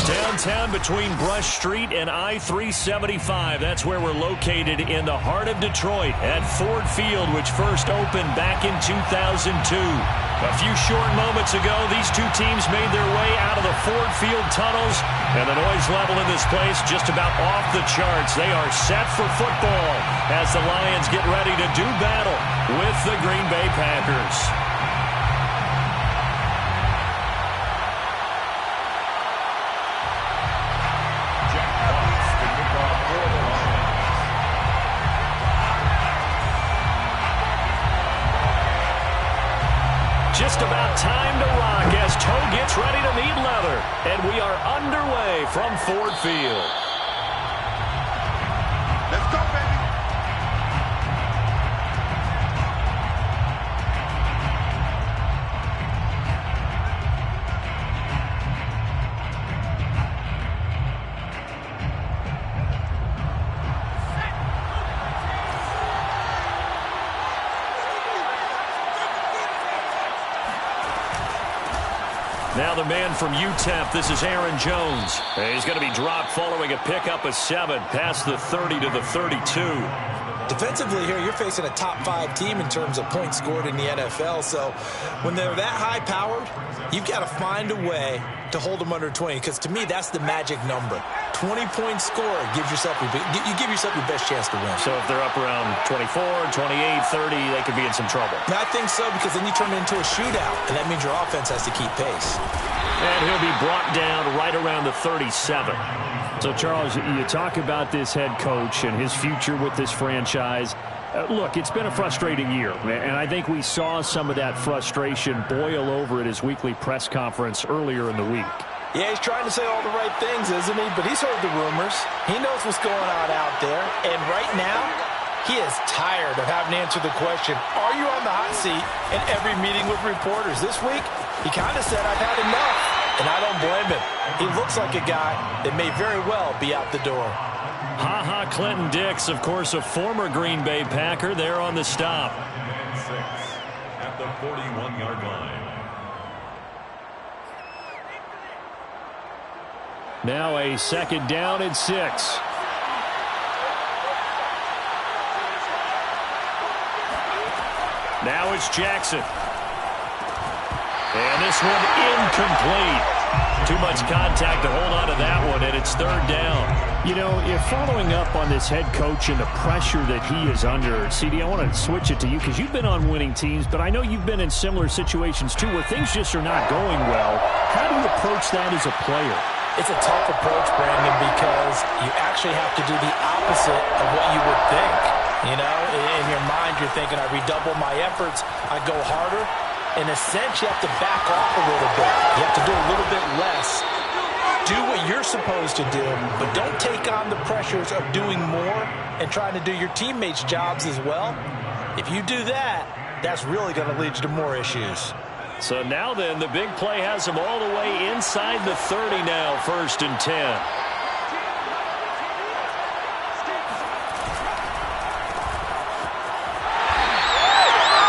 Downtown between Brush Street and I-375. That's where we're located in the heart of Detroit at Ford Field, which first opened back in 2002. A few short moments ago, these two teams made their way out of the Ford Field tunnels, and the noise level in this place just about off the charts. They are set for football as the Lions get ready to do battle with the Green Bay Packers. Just about time to rock as Toe gets ready to meet leather. And we are underway from Ford Field. Let's go, baby. Now the man from UTEP, this is Aaron Jones. He's going to be dropped following a pickup of 7 past the 30 to the 32. Defensively here, you're facing a top-5 team in terms of points scored in the NFL. So when they're that high-powered, you've got to find a way to hold them under 20. Because to me, that's the magic number. 20-point score gives yourself you give yourself your best chance to win. So if they're up around 24, 28, 30, they could be in some trouble. I think so, because then you turn it into a shootout, and that means your offense has to keep pace. And he'll be brought down right around the 37. So, Charles, you talk about this head coach and his future with this franchise. Look, it's been a frustrating year, and I think we saw some of that frustration boil over at his weekly press conference earlier in the week. Yeah, he's trying to say all the right things, isn't he? But he's heard the rumors. He knows what's going on out there. And right now, he is tired of having to answer the question, are you on the hot seat in every meeting with reporters? This week, he kind of said, I've had enough. And I don't blame him. He looks like a guy that may very well be out the door. Ha-ha, Clinton Dix, of course, a former Green Bay Packer, there on the stop. 6 at the 41-yard line. Now a second down and 6. Now it's Jackson. And this one incomplete. Too much contact to hold on to that one, and it's third down. You know, if following up on this head coach and the pressure that he is under, CD, I want to switch it to you because you've been on winning teams, but I know you've been in similar situations too where things just are not going well. How do you approach that as a player? It's a tough approach, Brandon, because you actually have to do the opposite of what you would think. You know, in your mind, you're thinking, I redouble my efforts, I go harder. In a sense, you have to back off a little bit. You have to do a little bit less. Do what you're supposed to do, but don't take on the pressures of doing more and trying to do your teammates' jobs as well. If you do that, that's really going to lead you to more issues. So now then, the big play has him all the way inside the 30 now, 1st and 10.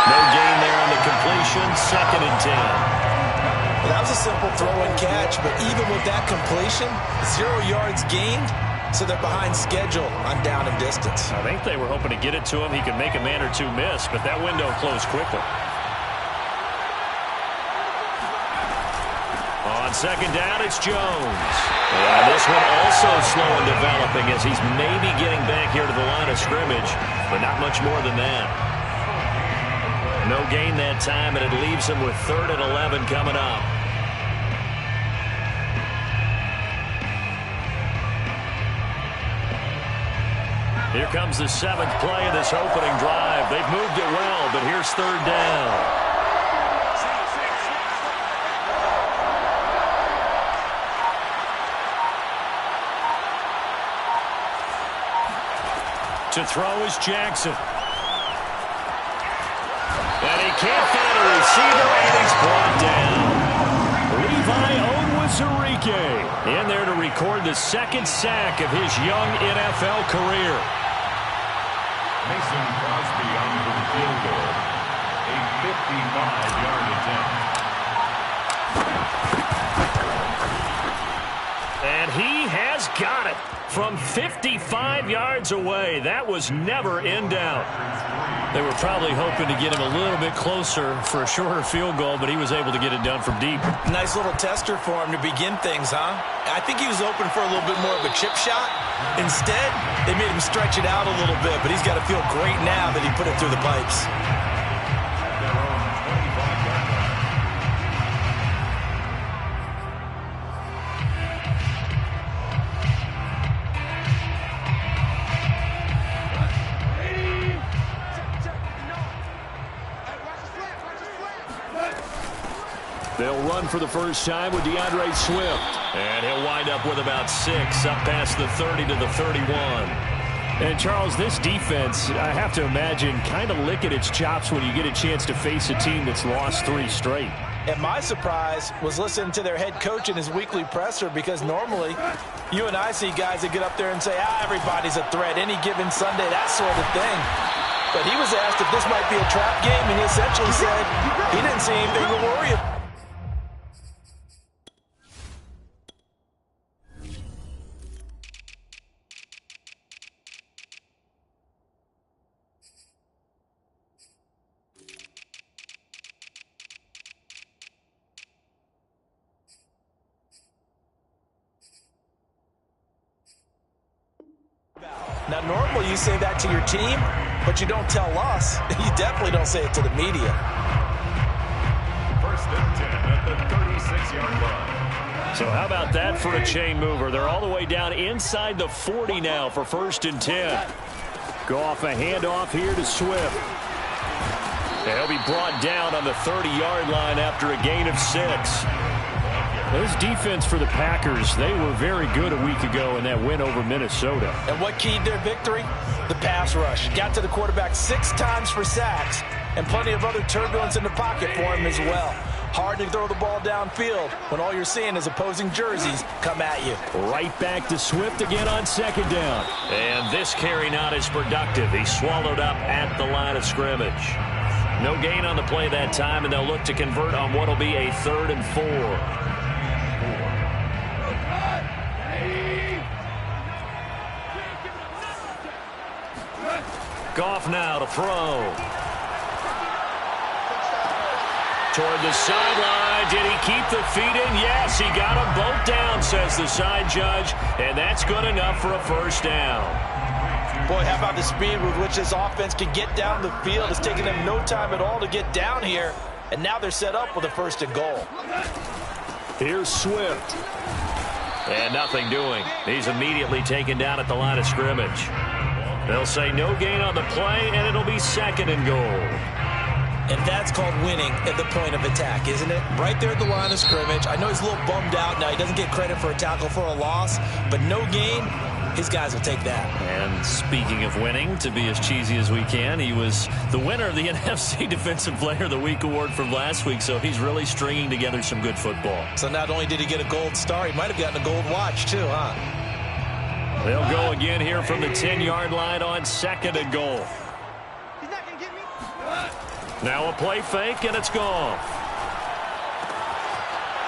No gain there on the completion, 2nd and 10. Well, that was a simple throw and catch, but even with that completion, 0 yards gained, so they're behind schedule on down and distance. I think they were hoping to get it to him. He could make a man or two miss, but that window closed quickly. On 2nd down, it's Jones. And this one also slow in developing as he's maybe getting back here to the line of scrimmage, but not much more than that. No gain that time, and it leaves him with 3rd and 11 coming up. Here comes the 7th play of this opening drive. They've moved it well, but here's 3rd down. To throw is Jackson. And he can't find a receiver, and he's brought down. Levi Onwuzurike in there to record the 2nd sack of his young NFL career. Mason Crosby on for the field goal. A 55-yard attempt. And he has got it from 55 yards away. That was never in doubt. They were probably hoping to get him a little bit closer for a shorter field goal, but he was able to get it done from deep. Nice little tester for him to begin things, huh? I think he was open for a little bit more of a chip shot. Instead, they made him stretch it out a little bit, but he's got to feel great now that he put it through the pipes. They'll run for the first time with DeAndre Swift. And he'll wind up with about 6 up past the 30 to the 31. And, Charles, this defense, I have to imagine, kind of licking its chops when you get a chance to face a team that's lost 3 straight. And my surprise was listening to their head coach in his weekly presser, because normally you and I see guys that get up there and say, everybody's a threat any given Sunday, that sort of thing. But he was asked if this might be a trap game, and he essentially said he didn't see anything to worry about. Now, normally you say that to your team, but you don't tell us. You definitely don't say it to the media. First and 10 at the 36-yard line. So how about that for a chain mover? They're all the way down inside the 40 now for first and 10. Goff a handoff here to Swift. He'll be brought down on the 30-yard line after a gain of 6. This defense for the Packers, they were very good a week ago in that win over Minnesota. And what keyed their victory? The pass rush. Got to the quarterback 6 times for sacks, and plenty of other turbulence in the pocket for him as well. Hard to throw the ball downfield when all you're seeing is opposing jerseys come at you. Right back to Swift again on second down. And this carry not as productive. He's swallowed up at the line of scrimmage. No gain on the play that time, and they'll look to convert on what will be a 3rd and 4. Goff now to throw. Toward the sideline. Did he keep the feet in? Yes, he got them both down, says the side judge. And that's good enough for a first down. Boy, how about the speed with which this offense can get down the field? It's taking them no time at all to get down here. And now they're set up with a 1st and goal. Here's Swift. And nothing doing. He's immediately taken down at the line of scrimmage. They'll say no gain on the play, and it'll be 2nd and goal. And that's called winning at the point of attack, isn't it? Right there at the line of scrimmage. I know he's a little bummed out now. He doesn't get credit for a tackle for a loss, but no gain, his guys will take that. And speaking of winning, to be as cheesy as we can, he was the winner of the NFC Defensive Player of the Week award from last week, so he's really stringing together some good football. So not only did he get a gold star, he might have gotten a gold watch too, huh? They'll go again here from the 10-yard line on 2nd and goal. He's not going to get me. Now a play fake, and it's gone.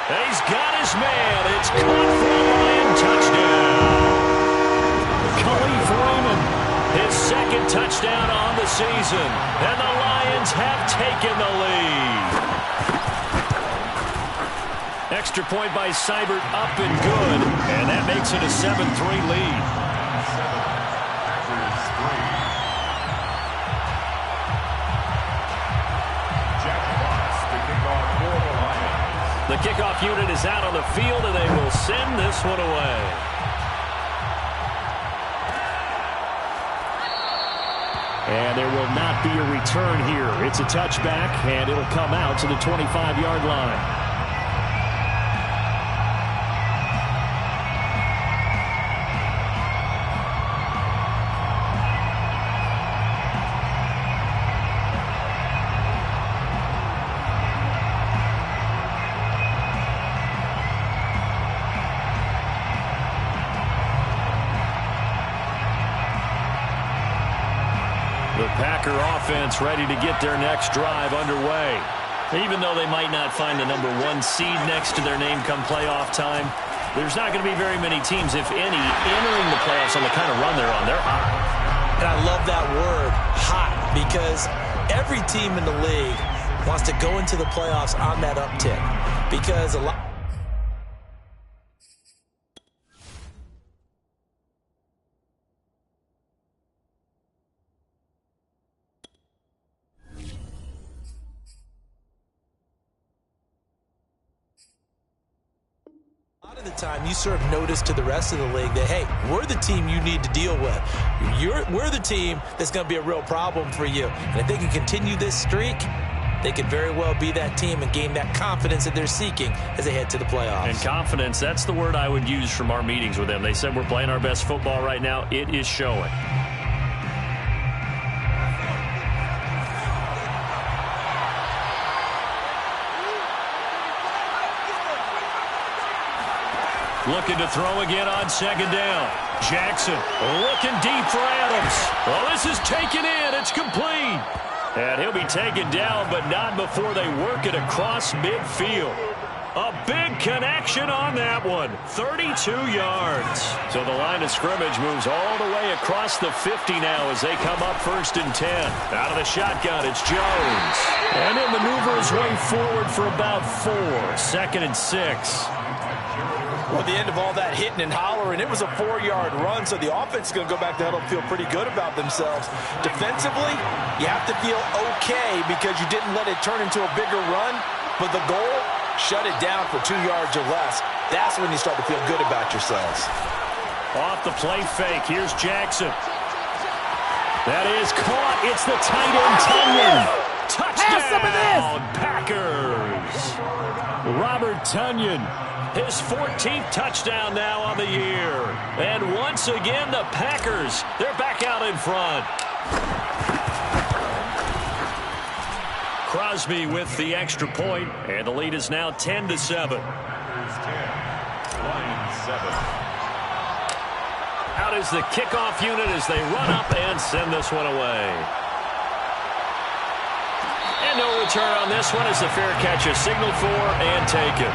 He's got his man. It's caught for a Lion touchdown. Khalif Raymond, his 2nd touchdown on the season. And the Lions have taken the lead. Extra point by Seibert, up and good. And that makes it a 7-3 lead. Jack Fox to kick off for the Lions. The kickoff unit is out on the field, and they will send this one away. And there will not be a return here. It's a touchback, and it'll come out to the 25-yard line. The Packer offense ready to get their next drive underway. Even though they might not find the number 1 seed next to their name come playoff time, there's not going to be very many teams, if any, entering the playoffs on the kind of run they're on. They're hot. And I love that word, hot, because every team in the league wants to go into the playoffs on that uptick. Because a lot... A lot of the time, you serve notice to the rest of the league that, hey, we're the team you need to deal with. We're the team that's going to be a real problem for you. And if they can continue this streak, they could very well be that team and gain that confidence that they're seeking as they head to the playoffs. And confidence, that's the word I would use from our meetings with them. They said we're playing our best football right now. It is showing. Looking to throw again on second down. Jackson looking deep for Adams. Oh, this is taken in. It's complete. And he'll be taken down, but not before they work it across midfield. A big connection on that one. 32 yards. So the line of scrimmage moves all the way across the 50 now as they come up 1st and 10. Out of the shotgun, it's Jones. And he'll maneuver his way forward for about 4. 2nd and 6. Well, at the end of all that hitting and hollering, it was a 4-yard run, so the offense is going to go back to huddle and feel pretty good about themselves. Defensively, you have to feel okay because you didn't let it turn into a bigger run, but the goal, shut it down for 2 yards or less. That's when you start to feel good about yourselves. Off the play fake, here's Jackson. That is caught. It's the tight end, Tonyan. Touchdown, Packers. Robert Tonyan. His 14th touchdown now on the year. And once again, the Packers, they're back out in front. Crosby with the extra point, and the lead is now 10-7. Here's 10. Line 7. Out is the kickoff unit as they run up and send this one away. And no return on this one as the fair catch is signaled for and taken.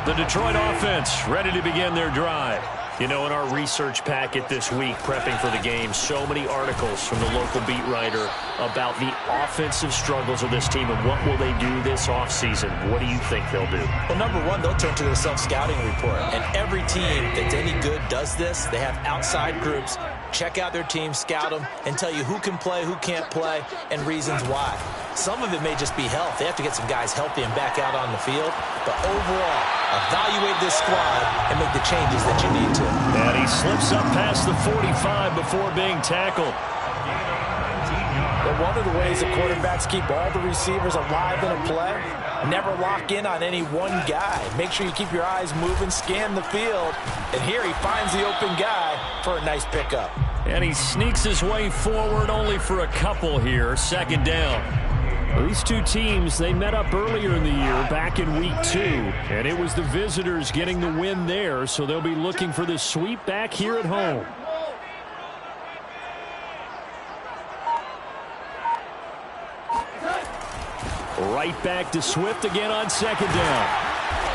The Detroit offense ready to begin their drive. You know, in our research packet this week, prepping for the game, so many articles from the local beat writer about the offensive struggles of this team and what will they do this offseason. What do you think they'll do? Well, number one, they'll turn to their self-scouting report. And every team that's any good does this. They have outside groups. Check out their team, scout them, and tell you who can play, who can't play, and reasons why. Some of it may just be health. They have to get some guys healthy and back out on the field. But overall, evaluate this squad and make the changes that you need to. And he slips up past the 45 before being tackled. But one of the ways that quarterbacks keep all the receivers alive in a play, never lock in on any one guy. Make sure you keep your eyes moving, scan the field. And here he finds the open guy for a nice pickup. And he sneaks his way forward only for a couple here. 2nd down. These two teams, they met up earlier in the year, back in week 2, and it was the visitors getting the win there, so they'll be looking for the sweep back here at home. Right back to Swift again on 2nd down.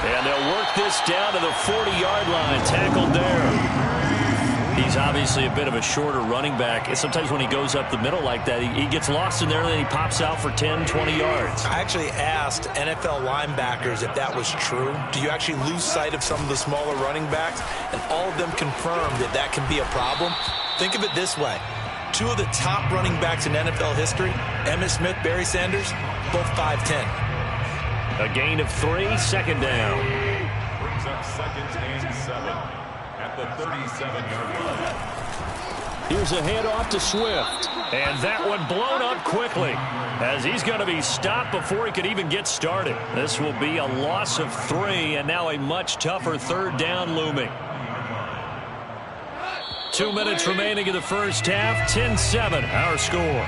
And they'll work this down to the 40-yard line, tackled there. He's obviously a bit of a shorter running back. And sometimes when he goes up the middle like that, he gets lost in there and then he pops out for 10, 20 yards. I actually asked NFL linebackers if that was true. Do you actually lose sight of some of the smaller running backs? And all of them confirmed that that can be a problem. Think of it this way. 2 of the top running backs in NFL history, Emmitt Smith, Barry Sanders, both 5'10". A gain of 3, 2nd down. Brings up 2nd and 7 at the 37-yard line. Here's a handoff to Swift. And that one blown up quickly as he's going to be stopped before he could even get started. This will be a loss of 3 and now a much tougher 3rd down looming. 2 minutes remaining in the first half. 10-7 our score.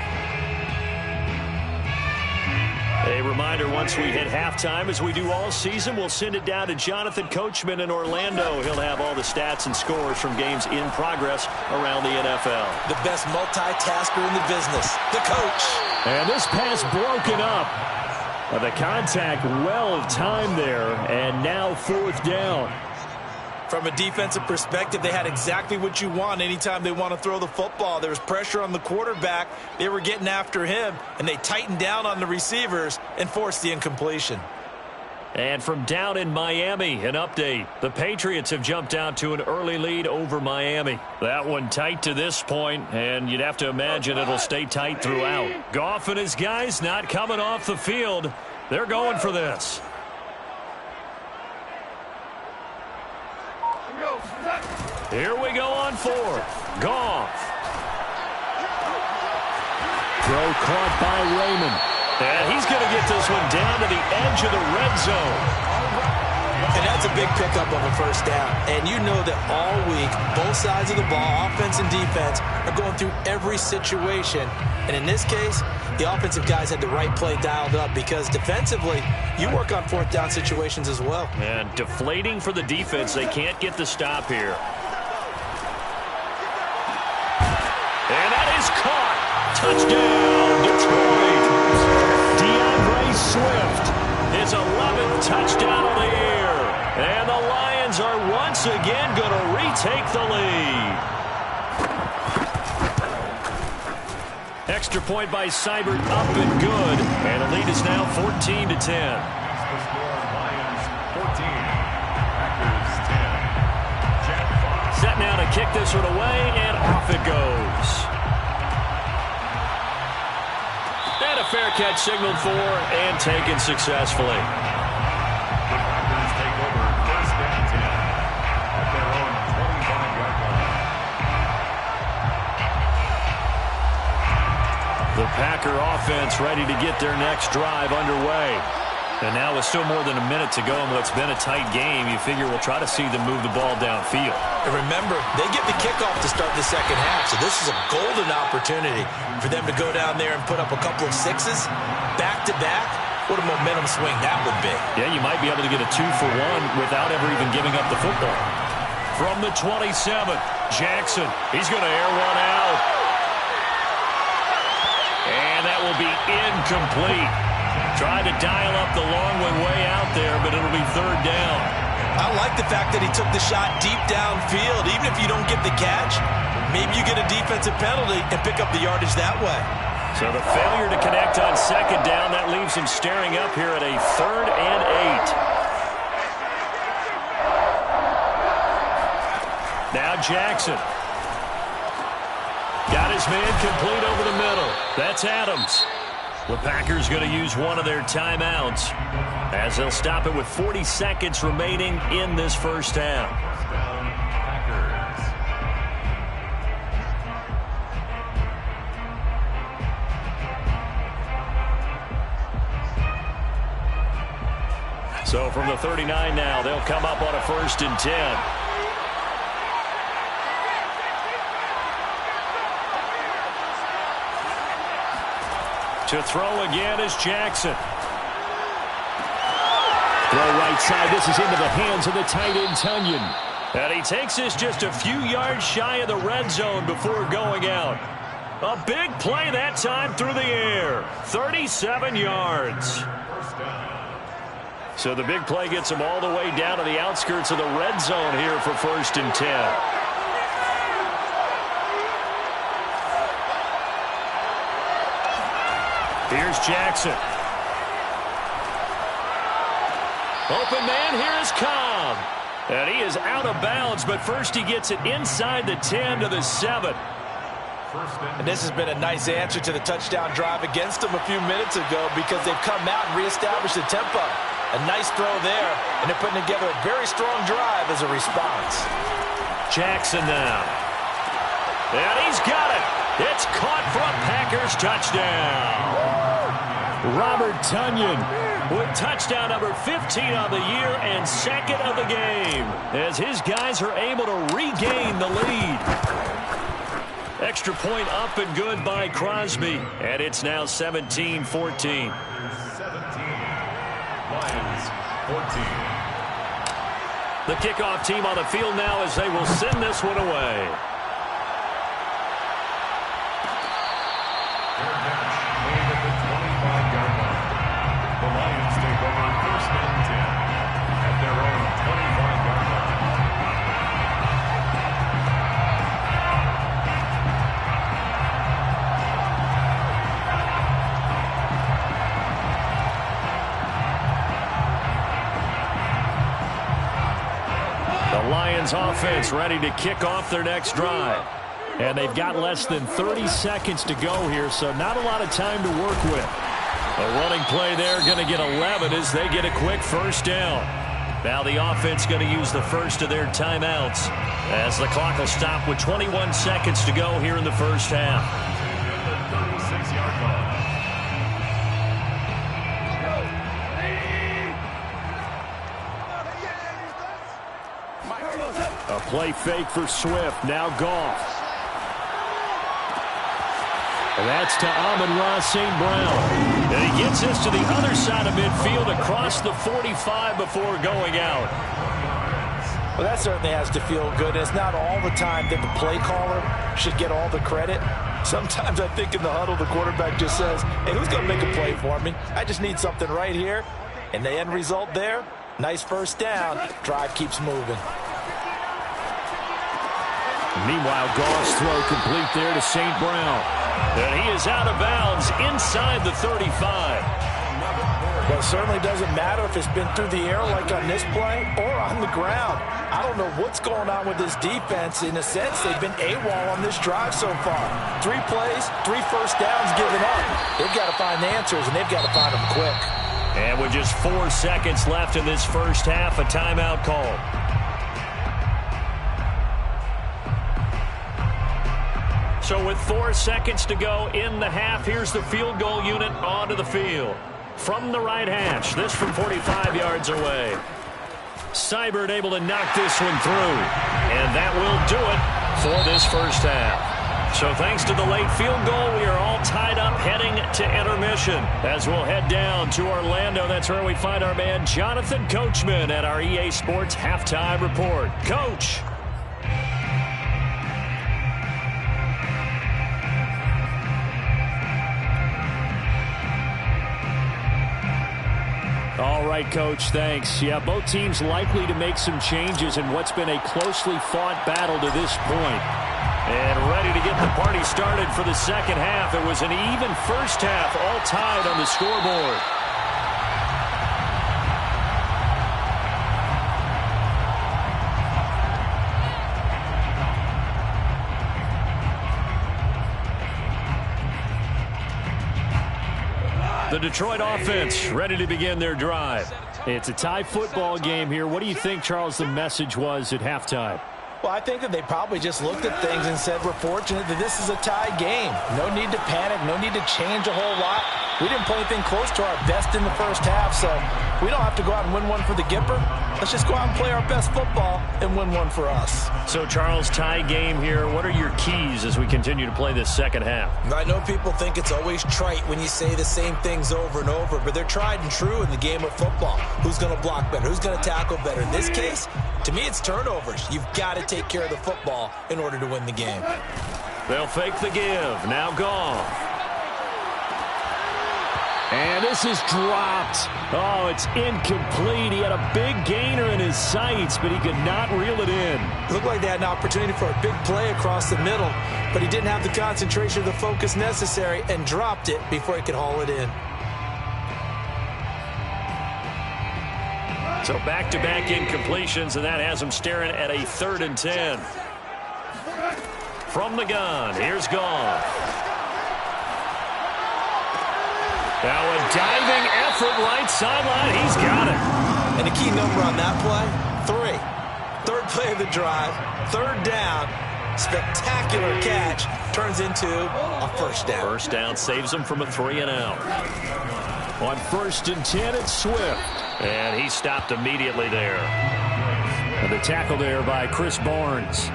A reminder. reminder, once we hit halftime, as we do all season, we'll send it down to Jonathan Coachman in Orlando. He'll have all the stats and scores from games in progress around the NFL. The best multitasker in the business, the coach. And this pass broken up. The contact well timed there, and now 4th down. From a defensive perspective, they had exactly what you want anytime they want to throw the football. There was pressure on the quarterback. They were getting after him, and they tightened down on the receivers and forced the incompletion. And from down in Miami, an update. The Patriots have jumped out to an early lead over Miami. That one tight to this point, and you'd have to imagine it'll stay tight throughout. Goff and his guys not coming off the field. They're going for this. Here we go on 4th. Goff. Throw caught by Raymond. And he's going to get this one down to the edge of the red zone. And that's a big pickup of a first down. And you know that all week, both sides of the ball, offense and defense, are going through every situation. And in this case, the offensive guys had the right play dialed up because defensively, you work on 4th down situations as well. And deflating for the defense. They can't get the stop here. And that is caught. Touchdown, Detroit. DeAndre Swift, his 11th touchdown of the year. And the Lions are once again going to retake the lead. Extra point by Seibert, up and good. And the lead is now 14-10. The score, Lions 14, Packers 10. Jack Fox. Set now to kick this one away, and off it goes. And a fair catch signaled for and taken successfully. The Packers take over 1st and 10 at their own 25-yard line. The Packer offense ready to get their next drive underway. And now with still more than a minute to go in what's been a tight game, you figure we'll try to see them move the ball downfield. And remember, they get the kickoff to start the second half, so this is a golden opportunity for them to go down there and put up a couple of sixes back-to-back. What a momentum swing that would be. Yeah, you might be able to get a 2-for-1 without ever even giving up the football. From the 27, Jackson. He's going to air one out. And that will be incomplete. Tried to dial up the long one way out there, but it'll be 3rd down. I like the fact that he took the shot deep downfield. Even if you don't get the catch, maybe you get a defensive penalty and pick up the yardage that way. So the failure to connect on 2nd down, that leaves him staring up here at a 3rd and 8. Now Jackson. Got his man complete over the middle. That's Adams. The Packers going to use one of their timeouts as they'll stop it with 40 seconds remaining in this first half. So from the 39 now, they'll come up on a 1st and 10. To throw again is Jackson. Throw right side. This is into the hands of the tight end, Tunyon. And he takes this just a few yards shy of the red zone before going out. A big play that time through the air. 37 yards. So the big play gets him all the way down to the outskirts of the red zone here for 1st and 10. Here's Jackson. Open man, here is Cobb. And he is out of bounds, but first he gets it inside the 10 to the 7. And this has been a nice answer to the touchdown drive against them a few minutes ago because they've come out and reestablished the tempo. A nice throw there, and they're putting together a very strong drive as a response. Jackson now. And he's got it. It's caught for a Packers touchdown. Robert Tunyon with touchdown number 15 on the year and 2nd of the game as his guys are able to regain the lead. Extra point up and good by Crosby, and it's now 17-14. Lions 14. The kickoff team on the field now as they will send this one away. Fair catch made at the 25-yard line. The Lions take over first and 10 at their own 25-yard line. The Lions offense ready to kick off their next drive. And they've got less than 30 seconds to go here, so not a lot of time to work with. A running play there, going to get 11 as they get a quick first down. Now the offense going to use the first of their timeouts as the clock will stop with 21 seconds to go here in the first half. At the 36-yard line. A play fake for Swift. Now Goff. And that's to Amon-Ra St. Brown. And he gets this to the other side of midfield across the 45 before going out. Well, that certainly has to feel good. It's not all the time that the play caller should get all the credit. Sometimes I think in the huddle, the quarterback just says, hey, who's going to make a play for me? I just need something right here. And the end result there, nice first down. Drive keeps moving. Meanwhile, Goff's throw complete there to St. Brown. And he is out of bounds inside the 35. Well, it certainly doesn't matter if it's been through the air like on this play or on the ground. I don't know what's going on with this defense. In a sense, they've been AWOL on this drive so far. 3 plays, 3 first downs given up. They've got to find the answers, and they've got to find them quick. And with just 4 seconds left in this first half, a timeout call. So with 4 seconds to go in the half, here's the field goal unit onto the field. From the right hash, this from 45 yards away. Seibert able to knock this one through. And that will do it for this first half. So thanks to the late field goal, we are all tied up heading to intermission. As we'll head down to Orlando, that's where we find our man Jonathan Coachman at our EA Sports Halftime Report. Coach. All right, Coach, thanks. Yeah, both teams likely to make some changes in what's been a closely fought battle to this point. And ready to get the party started for the second half. It was an even first half, all tied on the scoreboard. The Detroit offense ready to begin their drive. It's a tie football game here. What do you think, Charles, the message was at halftime? Well, I think that they probably just looked at things and said, we're fortunate that this is a tie game. No need to panic. No need to change a whole lot. We didn't play anything close to our best in the first half, so we don't have to go out and win one for the Gipper. Let's just go out and play our best football and win one for us. So, Charles, tie game here. What are your keys as we continue to play this second half? I know people think it's always trite when you say the same things over and over, but they're tried and true in the game of football. Who's going to block better? Who's going to tackle better? In this case, to me, it's turnovers. You've got to take care of the football in order to win the game. They'll fake the give. Now Goff. And this is dropped. Oh, it's incomplete. He had a big gainer in his sights, but he could not reel it in. It looked like they had an opportunity for a big play across the middle, but he didn't have the concentration or the focus necessary and dropped it before he could haul it in. So back-to-back incompletions, and that has him staring at a 3rd and 10. From the gun, here's Goff. Now a diving effort right sideline. He's got it. And the key number on that play, 3. 3rd play of the drive, 3rd down. Spectacular catch turns into a first down. First down saves him from a 3 and out. On 1st and 10, it's Swift. And he stopped immediately there. And the tackle there by Chris Barnes.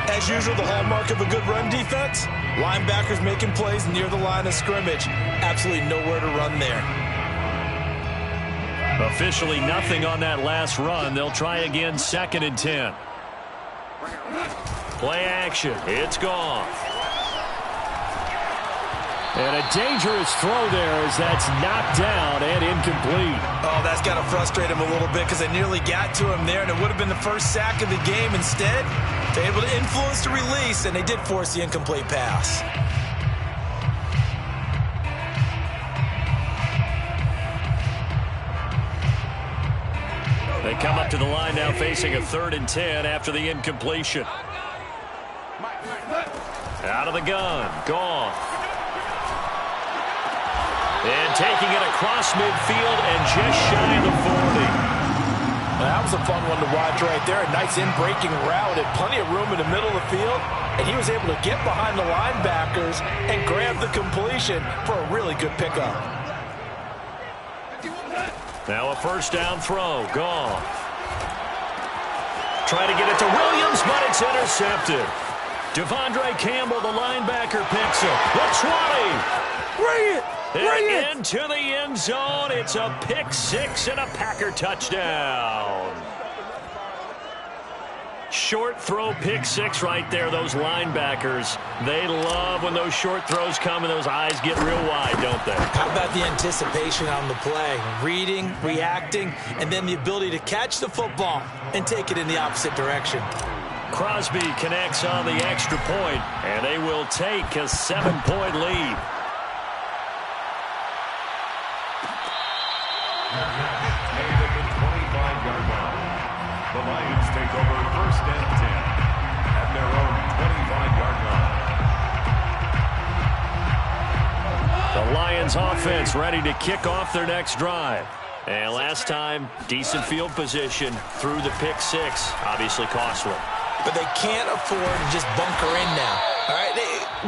As usual, the hallmark of a good run defense, linebackers making plays near the line of scrimmage. Absolutely nowhere to run there. Officially nothing on that last run. They'll try again 2nd and 10. Play action. It's gone. And a dangerous throw there as that's knocked down and incomplete. Oh, that's got to frustrate him a little bit because they nearly got to him there, and it would have been the first sack of the game. Instead, they're able to influence the release, and they did force the incomplete pass. They come up to the line now facing a 3rd and 10 after the incompletion. Out of the gun. Gone. And taking it across midfield and just shy of the 40. Well, that was a fun one to watch right there. A nice in-breaking route and plenty of room in the middle of the field. And he was able to get behind the linebackers and grab the completion for a really good pickup. Now a 1st down throw. Gone. Trying to get it to Williams, but it's intercepted. Devondre Campbell, the linebacker, picks it. The 20. Bring it! And into the end zone. It's a pick 6 and a Packer touchdown. Short throw, pick 6 right there. Those linebackers, they love when those short throws come and those eyes get real wide, don't they? How about the anticipation on the play? Reading, reacting, and then the ability to catch the football and take it in the opposite direction. Crosby connects on the extra point, and they will take a 7-point lead. Made at the 25-yard line. The Lions take over 1st and 10 at their own 25-yard line. The Lions offense ready to kick off their next drive. And last time, decent field position through the pick 6. Obviously costly. But they can't afford to just bunker in now. All right,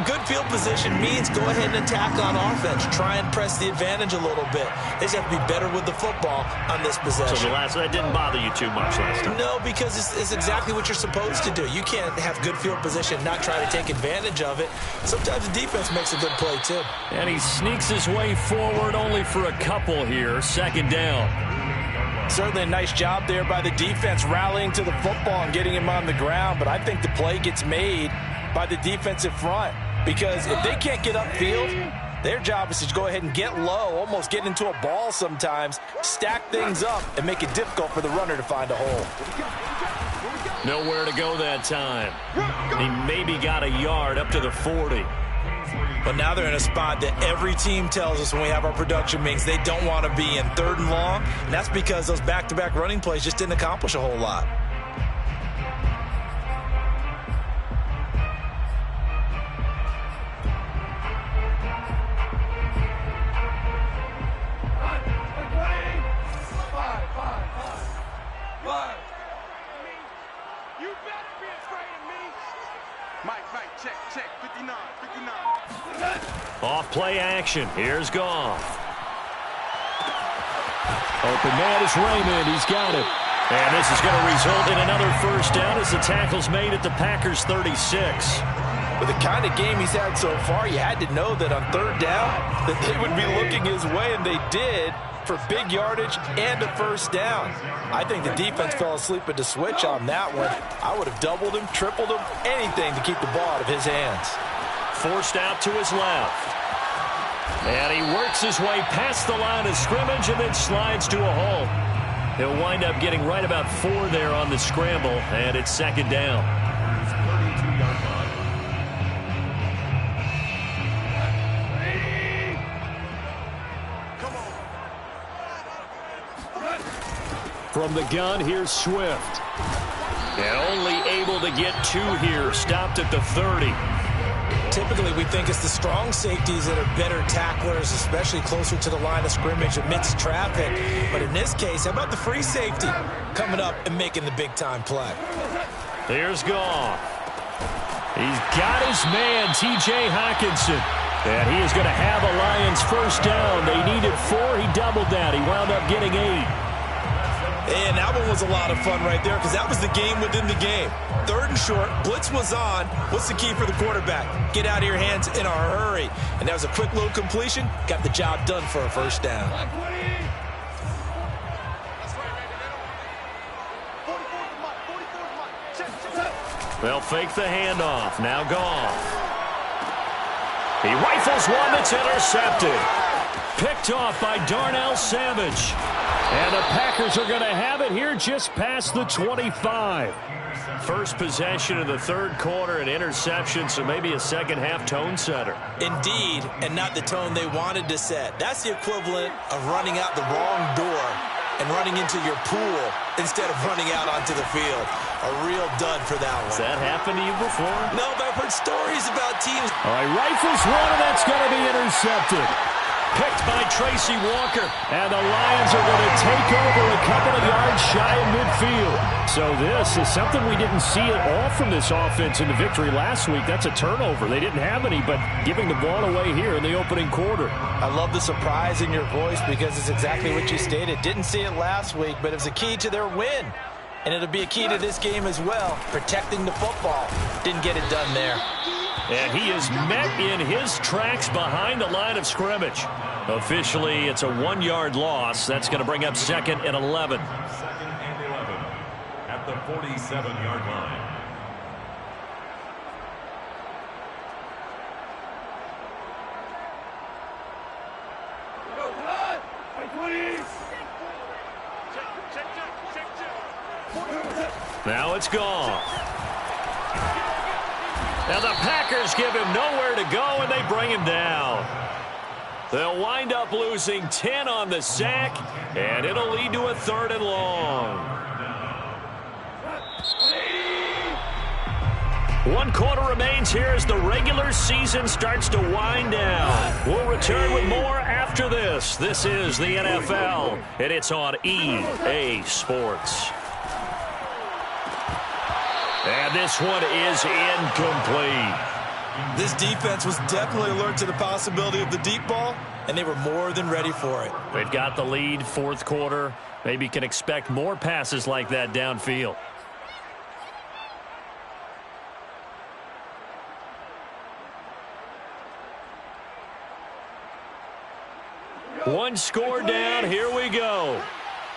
good field position means go ahead and attack on offense. Try and press the advantage a little bit. They just have to be better with the football on this possession. So that didn't bother you too much last time? No, because it's exactly what you're supposed to do. You can't have good field position, not try to take advantage of it. Sometimes the defense makes a good play, too. And he sneaks his way forward only for a couple here. 2nd down. Certainly a nice job there by the defense rallying to the football and getting him on the ground, but I think the play gets made by the defensive front because if they can't get upfield, their job is to go ahead and get low, almost get into a ball sometimes, stack things up, and make it difficult for the runner to find a hole. Nowhere to go that time. He maybe got a yard up to the 40. But now they're in a spot that every team tells us when we have our production meetings they don't want to be in 3rd and long, and that's because those back-to-back running plays just didn't accomplish a whole lot. Off play action. Here's Goff. Open man is Raymond. He's got it. And this is going to result in another 1st down as the tackle's made at the Packers 36. With the kind of game he's had so far, you had to know that on 3rd down that they would be looking his way, and they did for big yardage and a 1st down. I think the defense fell asleep at the switch on that one. I would have doubled him, tripled him, anything to keep the ball out of his hands. Forced out to his left. And he works his way past the line of scrimmage and then slides to a halt. He'll wind up getting right about 4 there on the scramble, and it's 2nd down. 32-yard line. From the gun, here's Swift. And only able to get 2 here, stopped at the 30. Typically, we think it's the strong safeties that are better tacklers, especially closer to the line of scrimmage amidst traffic. But in this case, how about the free safety coming up and making the big-time play? Here's Goff. He's got his man, T.J. Hockenson. And he is going to have a Lions 1st down. They needed 4. He doubled that. He wound up getting 8. And that one was a lot of fun right there because that was the game within the game. 3rd and short, blitz was on. What's the key for the quarterback? Get out of your hands in a hurry. And that was a quick little completion. Got the job done for a 1st down. They'll fake the handoff. Now Goff. He rifles one that's intercepted. Picked off by Darnell Savage. And the Packers are going to have it here just past the 25. First possession of the third quarter, an interception, so maybe a second-half tone setter. Indeed, and not the tone they wanted to set. That's the equivalent of running out the wrong door and running into your pool instead of running out onto the field. A real dud for that one. Has that happened to you before? No, but I've heard stories about teams. All right, rifles one, and that's going to be intercepted. Picked by Tracy Walker. And the Lions are going to take over a couple of yards shy of midfield. So this is something we didn't see at all from this offense in the victory last week. That's a turnover. They didn't have any, but giving the ball away here in the opening quarter. I love the surprise in your voice because it's exactly what you stated. Didn't see it last week, but it was a key to their win. And it'll be a key to this game as well, protecting the football. Didn't get it done there. And he is met in his tracks behind the line of scrimmage. Officially, it's a 1-yard loss. That's going to bring up 2nd and 11. 2nd and 11 at the 47-yard line. Now it's gone. Now the Packers give him nowhere to go, and they bring him down. They'll wind up losing 10 on the sack, and it'll lead to a 3rd and long. 1 quarter remains here as the regular season starts to wind down. We'll return with more after this. This is the NFL, and it's on EA Sports. And this one is incomplete. This defense was definitely alert to the possibility of the deep ball, and they were more than ready for it. They've got the lead, 4th quarter. Maybe can expect more passes like that downfield. One score down. Here we go.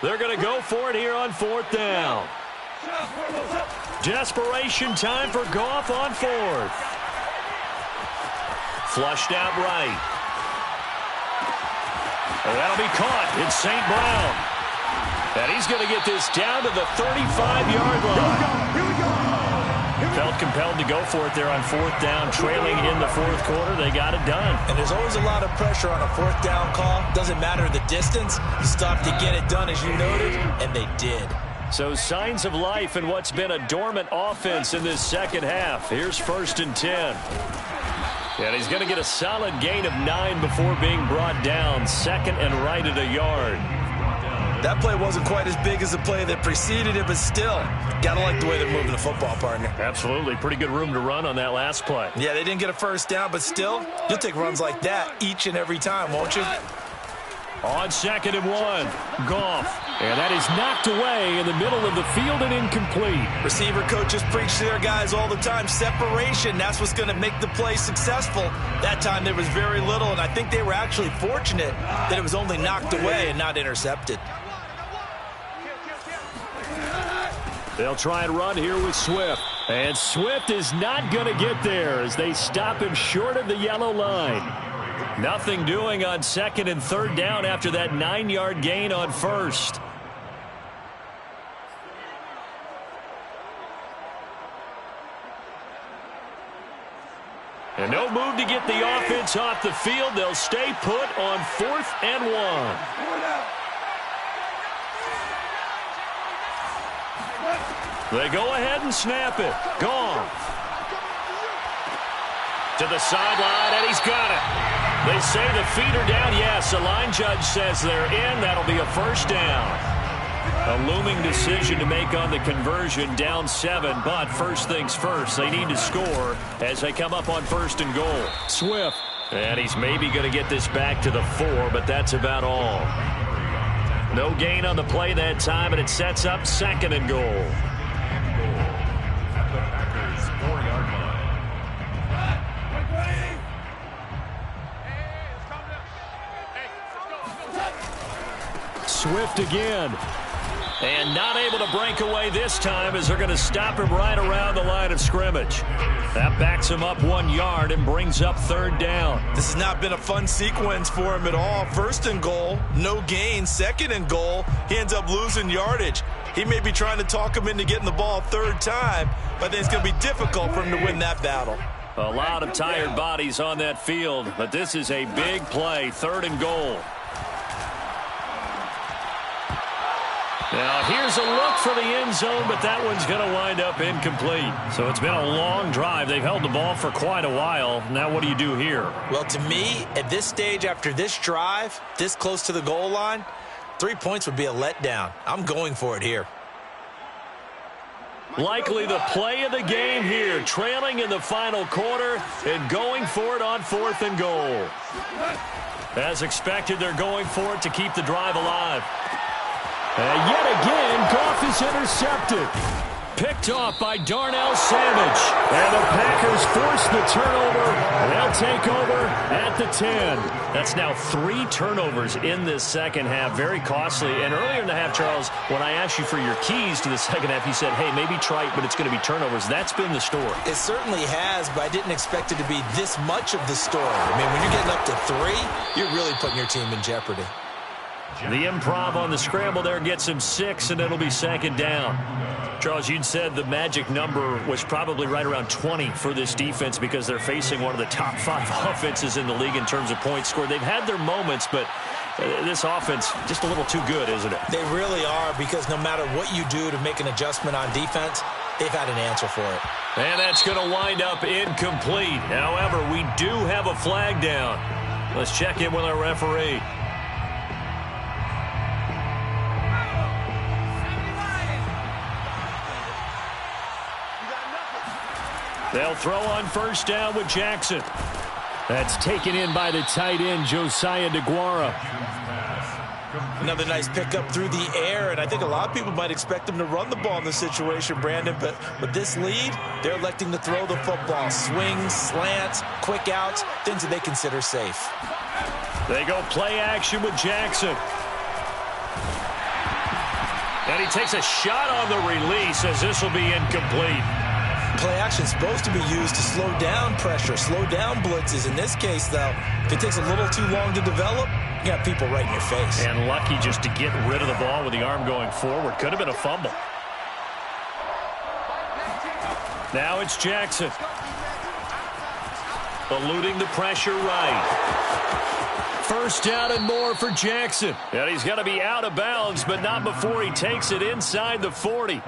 They're going to go for it here on 4th down. Desperation time for Goff on 4th. Flushed out right. And that'll be caught. It's St. Brown. And he's going to get this down to the 35-yard line. Here we go. Felt compelled to go for it there on 4th down, trailing in the 4th quarter. They got it done. And there's always a lot of pressure on a 4th down call. Doesn't matter the distance. You stop to get it done, as you noted, and they did. So signs of life in what's been a dormant offense in this second half. Here's 1st and 10. And he's going to get a solid gain of 9 before being brought down. 2nd and right at a yard. That play wasn't quite as big as the play that preceded it, but still, got to like the way they're moving the football, partner. Absolutely. Pretty good room to run on that last play. Yeah, they didn't get a 1st down, but still, you'll take runs like that each and every time, won't you? On 2nd and 1, Goff. And that is knocked away in the middle of the field and incomplete. Receiver coaches preach to their guys all the time. Separation, that's what's going to make the play successful. That time there was very little, and I think they were actually fortunate that it was only knocked away and not intercepted. They'll try and run here with Swift. And Swift is not going to get there as they stop him short of the yellow line. Nothing doing on 2nd and 3rd down after that 9-yard gain on 1st. And no move to get the offense off the field. They'll stay put on 4th and 1. They go ahead and snap it. Gone. To the sideline, and he's got it. They say the feet are down. Yes, the line judge says they're in. That'll be a 1st down. A looming decision to make on the conversion, down 7. But first things first, they need to score as they come up on 1st and goal. Swift. And he's maybe going to get this back to the 4, but that's about all. No gain on the play that time, and it sets up 2nd and goal. At the Packers' 4-yard line. Swift again. And not able to break away this time as they're going to stop him right around the line of scrimmage. That backs him up 1 yard and brings up 3rd down. This has not been a fun sequence for him at all. 1st and goal, no gain. 2nd and goal, he ends up losing yardage. He may be trying to talk him into getting the ball 3rd time, but I think it's going to be difficult for him to win that battle. A lot of tired bodies on that field, but this is a big play. 3rd and goal. Now, here's a look for the end zone, but that one's going to wind up incomplete. So it's been a long drive. They've held the ball for quite a while. Now what do you do here? Well, to me, at this stage, after this drive, this close to the goal line, 3 points would be a letdown. I'm going for it here. Likely the play of the game here, trailing in the final quarter and going for it on 4th and goal. As expected, they're going for it to keep the drive alive. And yet again, Goff is intercepted. Picked off by Darnell Savage. And the Packers force the turnover. They'll take over at the 10. That's now 3 turnovers in this second half. Very costly. And earlier in the half, Charles, when I asked you for your keys to the second half, you said, hey, maybe try it, but it's going to be turnovers. That's been the story. It certainly has, but I didn't expect it to be this much of the story. I mean, when you're getting up to 3, you're really putting your team in jeopardy. The improv on the scramble there gets him 6, and it'll be 2nd down. Charles, you'd said the magic number was probably right around 20 for this defense because they're facing one of the top 5 offenses in the league in terms of points scored. They've had their moments, but this offense just a little too good, isn't it? They really are, because no matter what you do to make an adjustment on defense, they've had an answer for it. And that's going to wind up incomplete. However, we do have a flag down. Let's check in with our referee. They'll throw on 1st down with Jackson. That's taken in by the tight end, Josiah DeGuara. Another nice pickup through the air, and I think a lot of people might expect them to run the ball in this situation, Brandon, but with this lead, they're electing to throw the football. Swings, slants, quick outs, things that they consider safe. They go play action with Jackson. And he takes a shot on the release as this will be incomplete. Play action is supposed to be used to slow down pressure, slow down blitzes. In this case, though, if it takes a little too long to develop, you got people right in your face. And lucky just to get rid of the ball with the arm going forward. Could have been a fumble. Now it's Jackson. Eluding the pressure right. 1st down and more for Jackson. And he's going to be out of bounds, but not before he takes it inside the 40.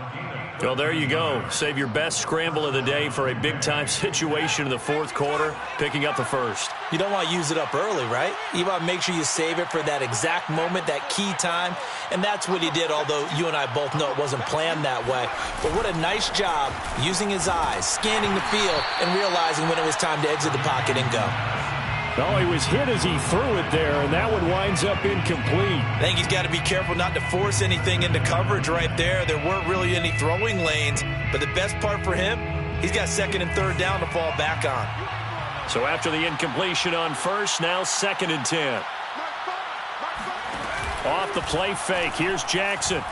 Well, there you go. Save your best scramble of the day for a big-time situation in the 4th quarter, picking up the 1st. You don't want to use it up early, right? You want to make sure you save it for that exact moment, that key time, and that's what he did, although you and I both know it wasn't planned that way. But what a nice job using his eyes, scanning the field, and realizing when it was time to exit the pocket and go. Oh, he was hit as he threw it there, and that one winds up incomplete. I think he's got to be careful not to force anything into coverage right there. There weren't really any throwing lanes, but the best part for him, he's got 2nd and 3rd down to fall back on. So after the incompletion on 1st, now 2nd and 10. Off the play fake, here's Jackson.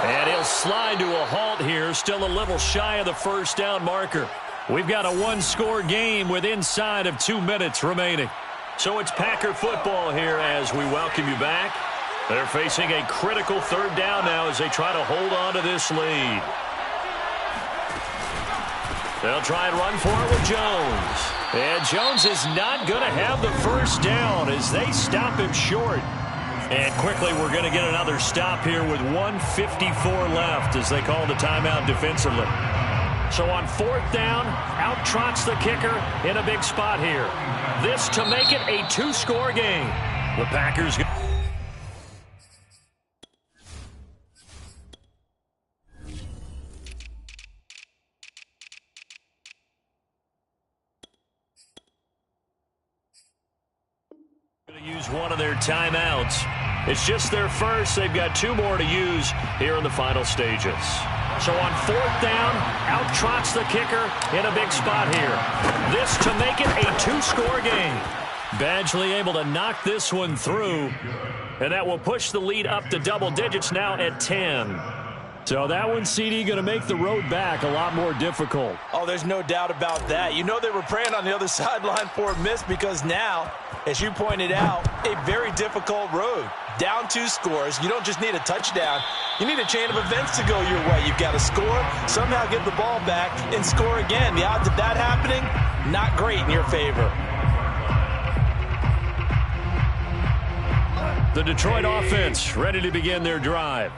And he'll slide to a halt here, still a little shy of the 1st down marker. We've got a 1-score game with inside of 2 minutes remaining. So it's Packer football here as we welcome you back. They're facing a critical 3rd down now as they try to hold on to this lead. They'll try and run for it with Jones. And Jones is not going to have the 1st down as they stop him short. And quickly we're going to get another stop here with 1:54 left as they call the timeout defensively. So on 4th down, out trots the kicker in a big spot here. This to make it a 2-score game. The Packers going to use one of their timeouts. It's just their first. They've got 2 more to use here in the final stages. So on 4th down, out trots the kicker in a big spot here. This to make it a 2-score game. Badgley able to knock this one through. And that will push the lead up to double digits now at 10. So that one, CD, going to make the road back a lot more difficult. Oh, there's no doubt about that. You know they were praying on the other sideline for a miss because now, as you pointed out, a very difficult road. Down 2 scores. You don't just need a touchdown. You need a chain of events to go your way. You've got to score, somehow get the ball back, and score again. The odds of that happening, not great in your favor. The Detroit offense ready to begin their drive.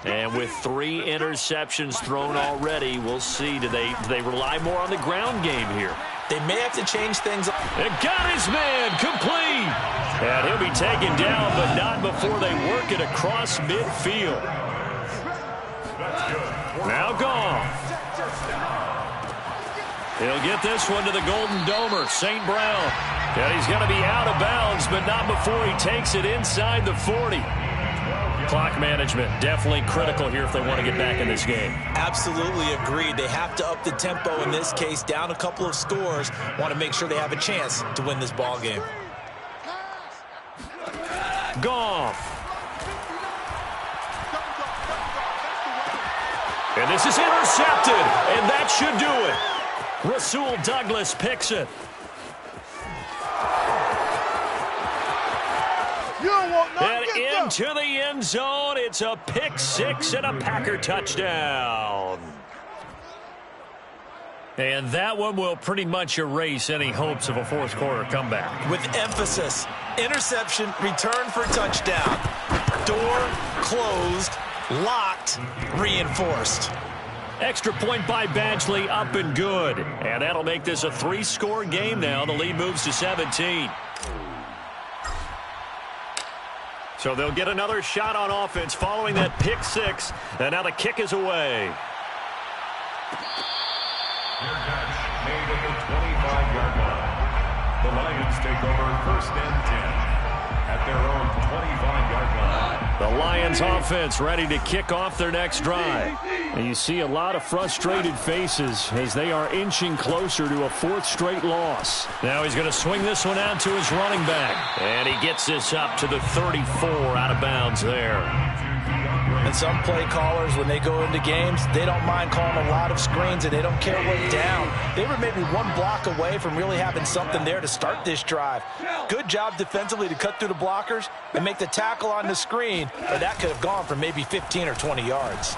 And with 3 interceptions thrown already, we'll see. Do they rely more on the ground game here? They may have to change things up. And got his man complete. And he'll be taken down, but not before they work it across midfield. Now gone. He'll get this one to the Golden Domer, St. Brown. And he's going to be out of bounds, but not before he takes it inside the 40. Clock management definitely critical here if they want to get back in this game. Absolutely agreed. They have to up the tempo in this case, down a couple of scores. Want to make sure they have a chance to win this ball game. Goff. And this is intercepted, and that should do it. Rasul Douglas picks it. And into the end zone, it's a pick 6 and a Packer touchdown. And that one will pretty much erase any hopes of a fourth quarter comeback. With emphasis, interception, return for touchdown. Door closed, locked, reinforced. Extra point by Badgley, up and good. And that'll make this a 3-score game now. The lead moves to 17. So they'll get another shot on offense following that pick 6. And now the kick is away. Fair catch made at the 25-yard line. The Lions take over 1st and 10 at their own 25-yard line. The Lions offense ready to kick off their next drive. And you see a lot of frustrated faces as they are inching closer to a 4th straight loss. Now he's going to swing this one out to his running back. And he gets this up to the 34 out of bounds there. And some play callers, when they go into games, they don't mind calling a lot of screens, and they don't care what down. They were maybe 1 block away from really having something there to start this drive. Good job defensively to cut through the blockers and make the tackle on the screen, or that could have gone for maybe 15 or 20 yards.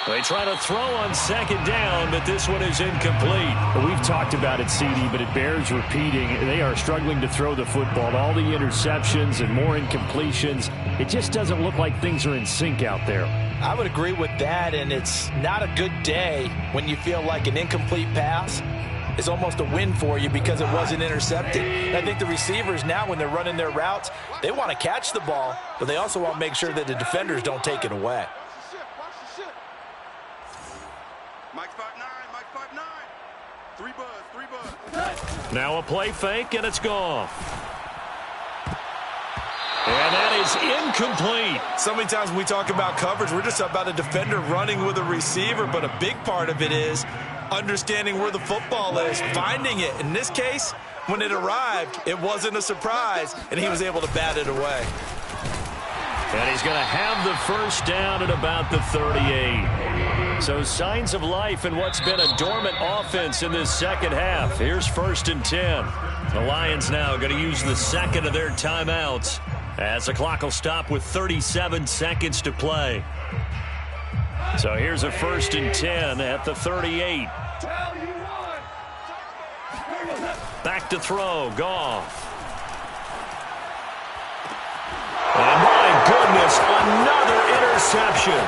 They try to throw on 2nd down, but this one is incomplete. We've talked about it, CD, but it bears repeating. They are struggling to throw the football. All the interceptions and more incompletions. It just doesn't look like things are in sync out there. I would agree with that, and it's not a good day when you feel like an incomplete pass is almost a win for you because it wasn't intercepted. And I think the receivers now, when they're running their routes, they want to catch the ball, but they also want to make sure that the defenders don't take it away. Now a play fake, and it's gone. And that is incomplete. So many times when we talk about coverage, we're just about a defender running with a receiver, but a big part of it is understanding where the football is, finding it. In this case, when it arrived, it wasn't a surprise, and he was able to bat it away. And he's going to have the 1st down at about the 38. So signs of life in what's been a dormant offense in this 2nd half. Here's 1st and 10. The Lions now going to use the 2nd of their timeouts as the clock will stop with 37 seconds to play. So here's a 1st and 10 at the 38. Back to throw, Goff. And my goodness, another interception.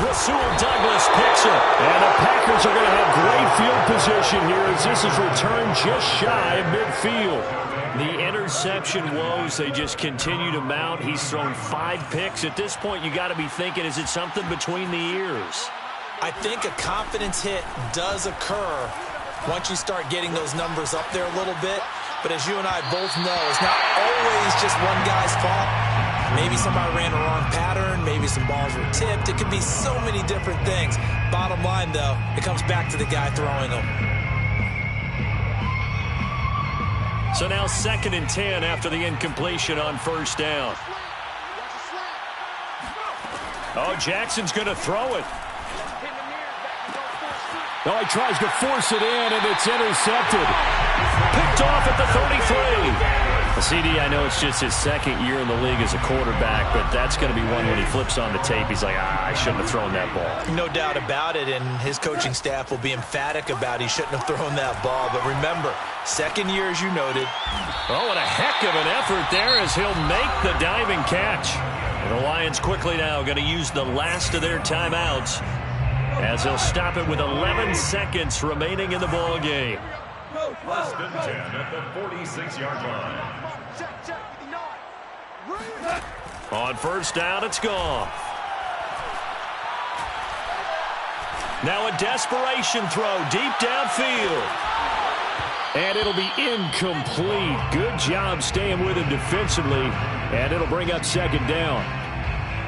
Rasul Douglas picks it. And the Packers are going to have great field position here as this is returned just shy of midfield. The interception woes, they just continue to mount. He's thrown 5 picks. At this point, you got to be thinking, is it something between the ears? I think a confidence hit does occur once you start getting those numbers up there a little bit. But as you and I both know, it's not always just one guy's fault. Maybe somebody ran a wrong pattern. Maybe some balls were tipped. It could be so many different things. Bottom line, though, it comes back to the guy throwing them. So now 2nd and 10 after the incompletion on first down. Oh, Jackson's going to throw it. Oh, he tries to force it in, and it's intercepted. Picked off at the 33. CD, I know it's just his 2nd year in the league as a quarterback, but that's going to be one when he flips on the tape. He's like, I shouldn't have thrown that ball. No doubt about it, and his coaching staff will be emphatic about he shouldn't have thrown that ball. But remember, 2nd year, as you noted. Oh, what a heck of an effort there as he'll make the diving catch. And the Lions quickly now going to use the last of their timeouts as they'll stop it with 11 seconds remaining in the ball game. 1st and 10 at the 46-yard line. On first down, it's gone. Now a desperation throw deep downfield. And it'll be incomplete. Good job staying with him defensively. And it'll bring up 2nd down.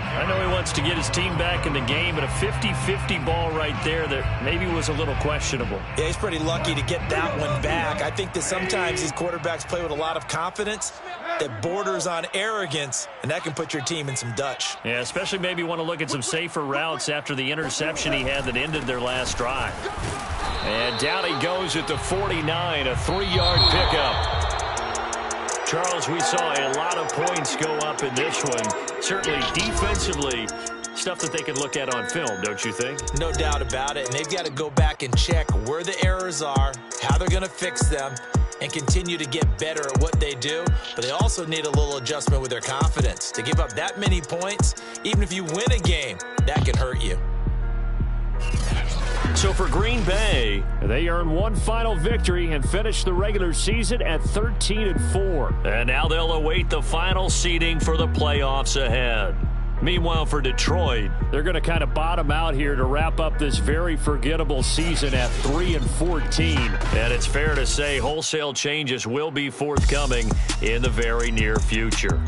I know he wants to get his team back in the game, but a 50-50 ball right there that maybe was a little questionable. Yeah, he's pretty lucky to get that one back. I think that sometimes these quarterbacks play with a lot of confidence that borders on arrogance, and that can put your team in some Dutch. Yeah, especially maybe want to look at some safer routes after the interception he had that ended their last drive. And down he goes at the 49, a 3-yard pickup. Charles, we saw a lot of points go up in this one. Certainly defensively, stuff that they could look at on film, don't you think? No doubt about it, and they've got to go back and check where the errors are, how they're going to fix them, and continue to get better at what they do. But they also need a little adjustment with their confidence. To give up that many points, even if you win a game, that can hurt you. So for Green Bay, they earn one final victory and finish the regular season at 13-4. And now they'll await the final seeding for the playoffs ahead. Meanwhile, for Detroit, they're going to kind of bottom out here to wrap up this very forgettable season at 3-14. And it's fair to say wholesale changes will be forthcoming in the very near future.